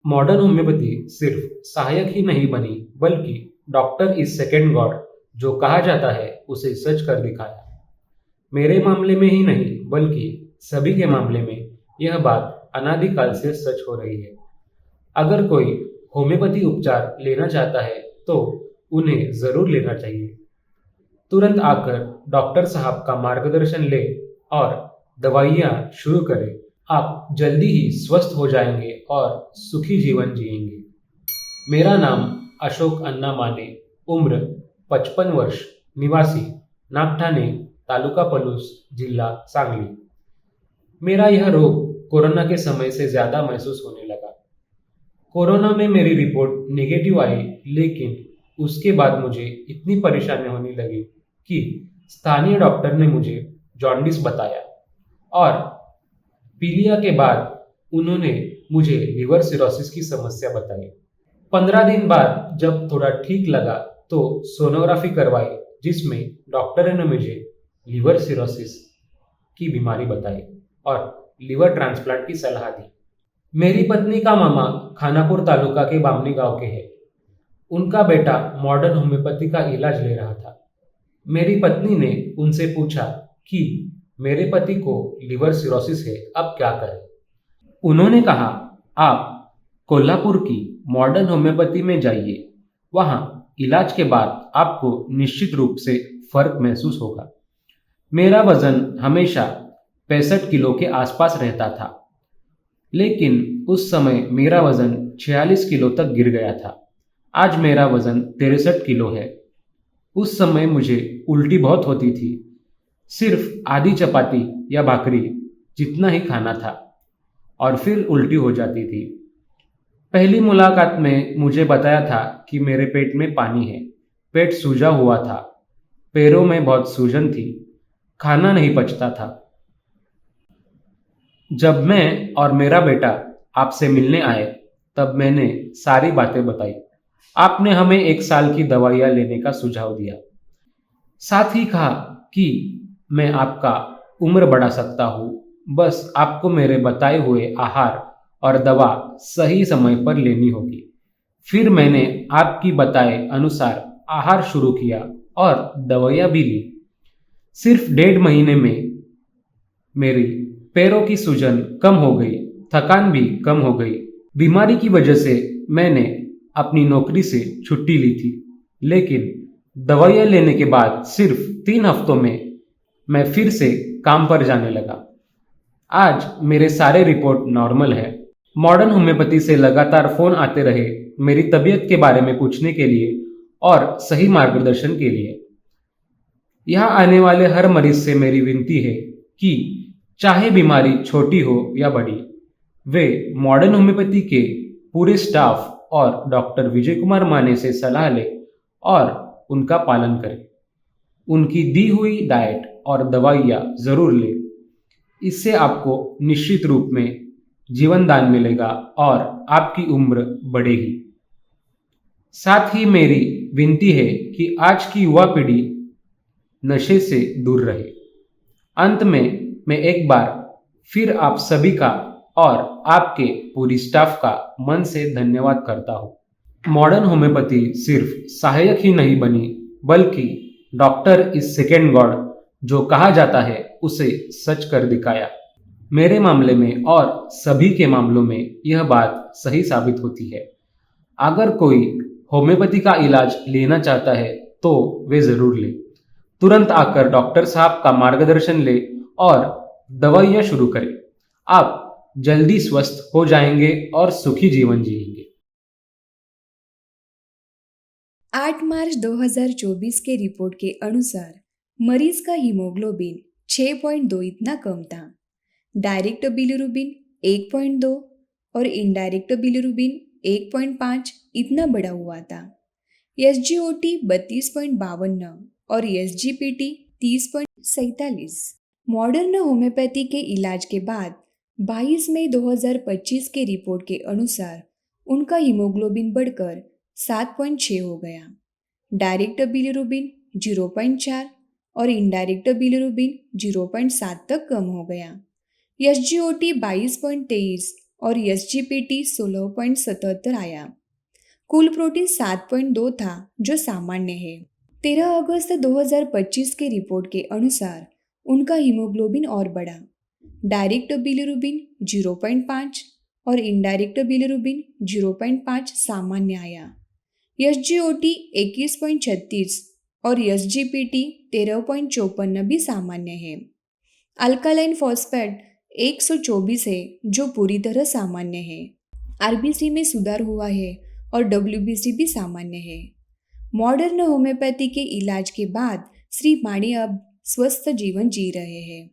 Modern homeopathy सिर्फ सहायक ही नहीं बनी, बल्कि डॉक्टर इज सेकेंड गॉड जो कहा जाता है उसे सच कर दिखाया। मेरे मामले में ही नहीं, बल्कि सभी के मामले में यह बात अनादिकाल से सच हो रही है। अगर कोई होम्योपैथी उपचार लेना चाहता है तो उन्हें जरूर लेना चाहिए। तुरंत आकर डॉक्टर साहब का मार्गदर्शन ले और दवाइयाँ शुरू करें। आप जल्दी ही स्वस्थ हो जाएंगे और सुखी जीवन जिएंगे। मेरा नाम अशोक अन्ना माने, उम्र 55 वर्ष, निवासी नागठाणे, तालुका पलूस, जिला सांगली। मेरा यह रोग कोरोना के समय से ज्यादा महसूस होने लगा। कोरोना में मेरी रिपोर्ट नेगेटिव आई, लेकिन उसके बाद मुझे इतनी परेशानी होने लगी कि स्थानीय डॉक्टर ने मुझे जॉन्डिस बताया और पीलिया के बाद उन्होंने मुझे लिवर सिरोसिस की समस्या बताई। 15 दिन बाद जब थोड़ा ठीक लगा तो सोनोग्राफी करवाई, जिसमें डॉक्टर ने मुझे लिवर सिरोसिस की बीमारी बताई और लिवर ट्रांसप्लांट की सलाह दी। मेरी पत्नी का मामा खानापुर तालुका के बामनी गांव के हैं। उनका बेटा मॉडर्न होम्योपैथी का इलाज ले रहा था। मेरी पत्नी ने उनसे पूछा कि मेरे पति को लिवर सिरोसिस है, अब क्या करें। उन्होंने कहा, आप कोल्हापुर की मॉडर्न होम्योपैथी में जाइए। वहां इलाज के बाद आपको निश्चित रूप से फर्क महसूस होगा। मेरा वजन हमेशा 65 किलो के आसपास रहता था, लेकिन उस समय मेरा वजन 46 किलो तक गिर गया था। आज मेरा वजन 63 किलो है। उस समय मुझे उल्टी बहुत होती थी। सिर्फ आधी चपाती या भाकरी जितना ही खाना था और फिर उल्टी हो जाती थी। पहली मुलाकात में मुझे बताया था कि मेरे पेट में पानी है। पेट सूजा हुआ था। पैरों में बहुत सूजन थी। खाना नहीं पचता था। जब मैं और मेरा बेटा आपसे मिलने आए, तब मैंने सारी बातें बताई। आपने हमें 1 साल की दवाइयाँ लेने का सुझाव दिया। साथ ही कहा कि मैं आपका उम्र बढ़ा सकता हूँ, बस आपको मेरे बताए हुए आहार और दवा सही समय पर लेनी होगी। फिर मैंने आपकी बताए अनुसार आहार शुरू किया और दवाइयाँ भी ली। सिर्फ 1.5 महीने में मेरी पैरों की सूजन कम हो गई, थकान भी कम हो गई। बीमारी की वजह से मैंने अपनी नौकरी से छुट्टी ली थी, लेकिन दवाइयाँ लेने के बाद सिर्फ 3 हफ्तों में मैं फिर से काम पर जाने लगा। आज मेरे सारे रिपोर्ट नॉर्मल है। मॉडर्न होम्योपैथी से लगातार फोन आते रहे मेरी तबीयत के बारे में पूछने के लिए और सही मार्गदर्शन के लिए। यहाँ आने वाले हर मरीज से मेरी विनती है कि चाहे बीमारी छोटी हो या बड़ी, वे मॉडर्न होम्योपैथी के पूरे स्टाफ और डॉक्टर विजय कुमार माने से सलाह लें और उनका पालन करें। उनकी दी हुई डाइट और दवाइयाँ जरूर लें। इससे आपको निश्चित रूप में जीवन दान मिलेगा और आपकी उम्र बढ़ेगी। साथ ही मेरी विनती है कि आज की युवा पीढ़ी नशे से दूर रहे। अंत में मैं एक बार फिर आप सभी का और आपके पूरी स्टाफ का मन से धन्यवाद करता हूँ। मॉडर्न होम्योपैथी सिर्फ सहायक ही नहीं बनी, बल्कि डॉक्टर इज सेकेंड गॉड जो कहा जाता है उसे सच कर दिखाया। मेरे मामले में और सभी के मामलों में यह बात सही साबित होती है। अगर कोई होम्योपैथी का इलाज लेना चाहता है तो वे जरूर ले। तुरंत आकर डॉक्टर साहब का मार्गदर्शन ले और दवाइयाँ शुरू करें। आप जल्दी स्वस्थ हो जाएंगे और सुखी जीवन जिएंगे। 8 मार्च 2024 के रिपोर्ट के अनुसार मरीज का हीमोग्लोबिन 6.2 इतना कम था। डायरेक्ट बिलिरुबिन 1.2 और इनडायरेक्ट बिलिरुबिन 1.5 इतना बढ़ा हुआ था। SGOT 32.52 और SGPT 30.47। मॉडर्न होम्योपैथी के इलाज के बाद 22 मई 2025 के रिपोर्ट के अनुसार उनका हीमोग्लोबिन बढ़कर 7.6 हो गया। डायरेक्ट बिलिरुबिन 0.4 और इनडायरेक्ट बिलिरुबिन 0.7 तक कम हो गया। SGOT 22.23 और SGPT 16.77 आया। कुल प्रोटीन 7.2 था जो सामान्य है। 13 अगस्त 2025 के रिपोर्ट के अनुसार उनका हीमोग्लोबिन और बढ़ा। डायरेक्ट बिलिरुबिन 0.5 और इनडायरेक्ट बिलिरुबिन 0.5 सामान्य आया। SGOT 21.36 और SGPT 13.54 भी सामान्य है। अल्कालाइन फॉस्फेट 124 है जो पूरी तरह सामान्य है। RBC में सुधार हुआ है और WBC भी सामान्य है। मॉडर्न होम्योपैथी के इलाज के बाद श्री माणी अब स्वस्थ जीवन जी रहे हैं।